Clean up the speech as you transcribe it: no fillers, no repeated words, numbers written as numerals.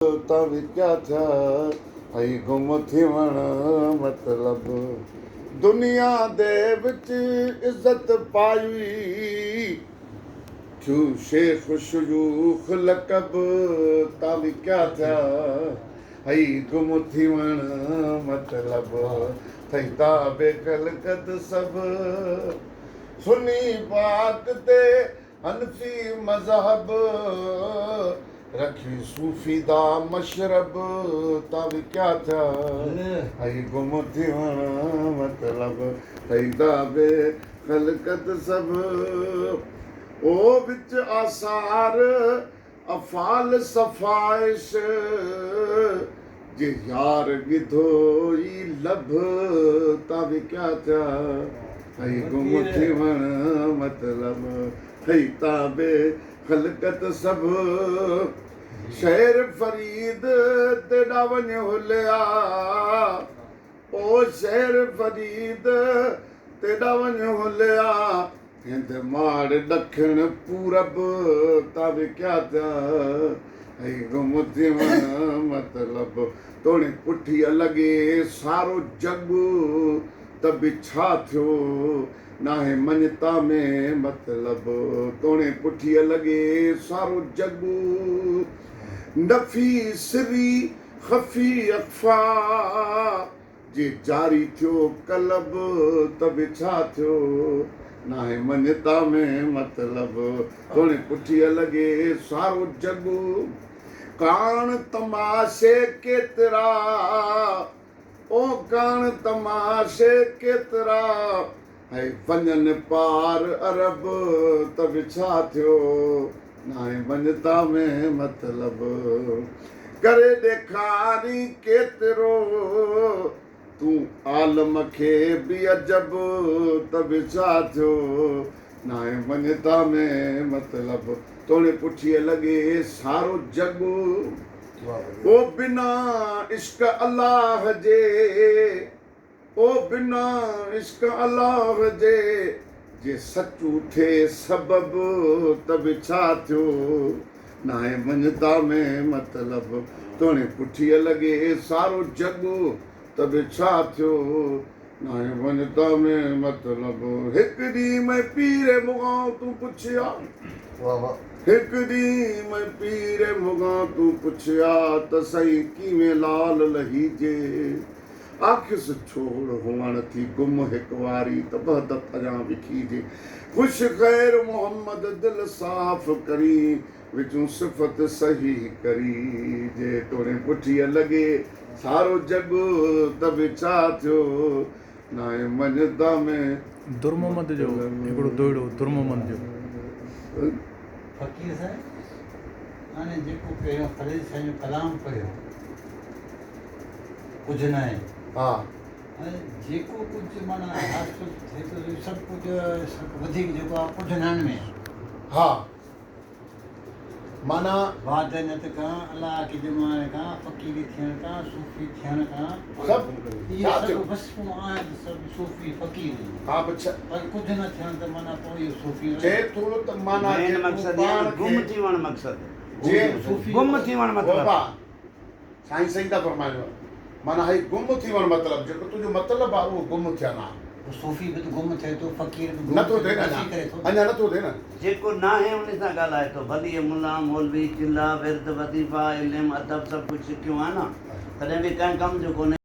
तब क्या था हई गुम थिवण मतलब दुनिया दे विच इज्जत पाई छू शेख शुयूख लकब तब क्या था हई गुम थिवण मतलब थई ताबे कलकत सब सुनी पाक ते हनफी मजहब रखी सूफी दा मशरब तब क्या था हई गुम थिवण मतलब थई ताबे कलकत सब ओ विच आसार अफाल सफाइश जे यार गिधोई लभ तब क्या था हई गुम थिवण मतलब थई ताबे खलकत सब शहर फरीद तेॾा वञ हुलिया ओ शहर फरीद तेॾा वञ हुलिया हिंद माड़ ॾखिण पूरब तब क्या था हई गुम थिवण मतलब तोणे पुठीअ लॻे सारो जग त बि छा थियो नाहे मञता में मतलब तोणे पुठीअ लॻे सारो जग नफ़ी सिरी ख़फ़ी अख़फ़ा जे जारी थियो कलब त बि छा थियो नाहे मञता में मतलब तोणे पुठीअ लॻे सारो जग कान तमाशे केतिरा ओ कान तमाशे केतिरा हई वञनि पार अरब त बि छा थियो नाहे मञता में मतलब करे ॾेखारी केतिरो तूं आलम खे बि अजब त बि छा थियो नाहे मञता में मतलब तोणे पुठीअ लॻे सारो जग ओ बिना इश्क अल्लाह जे ओ बिना इश्क अल्लाह जे सचू थे सबब त बि छा थियो नाहे मञता में मतलब तोणे पुठीअ लॻे सारो जग त बि छा थियो नाहे मञता में मतलब हिकु ॾींहुं में पीर मुखां तूं पुछिया हिकु ॾींहुं में पीर मुखां तूं पुछिया त सही कीअं लाल लहीजे आखिस छोड़ हुअण थी गुम हिकु वारी त बहदत अञा विखीजे ख़ुशि ख़ैर मोहम्मद दिलि साफ़ करी विचूं सिफ़त सही करी जे तोणे पुठीअ लॻे सारो जग त बि छा थियो नाहे मञता में दुर्मोहम्मद जो हिकिड़ो दोहिड़ो दुर्मोहम्मद जो फ़क़ीर साईं हाणे जेको पहिरियों फ़रीद साईं जो कलाम पढ़ियो कुझु न आहे हा ऐं जेको कुझु माना हासिलु थिए थो सभु कुझु वधीक जेको आहे पुठिनान में हा माना वादनत खां अलाह खे ॼमाइण खां फ़क़ीर थियण खां सूफ़ी थियण खां सभु इहे सभु बसि आहिनि सभु सूफ़ी फ़क़ीर हा पर कुझु न थियण त माना पोइ इहो सूफ़ी चए थो त माना मेन मक़सद गुम थीवण मक़सद जे सूफ़ी गुम थीवण मतलब बाबा साईं सही था फरमायो माना हई गुम थिवण मतलब जेको तुंहिंजो मतिलबु आहे उहो गुम थियण आहे सूफ़ी बि त गुम थिए थो फ़क़ीर बि नथो थिए न करे थो अञा नथो थिए न जेको न आहे उन सां ॻाल्हाए थो भली मुला मौलवी चिला विर्द वज़ीफ़ा इल्म अदब सभु कुझु सिखियो आहे न तॾहिं बि कंहिं कम जो कोन्हे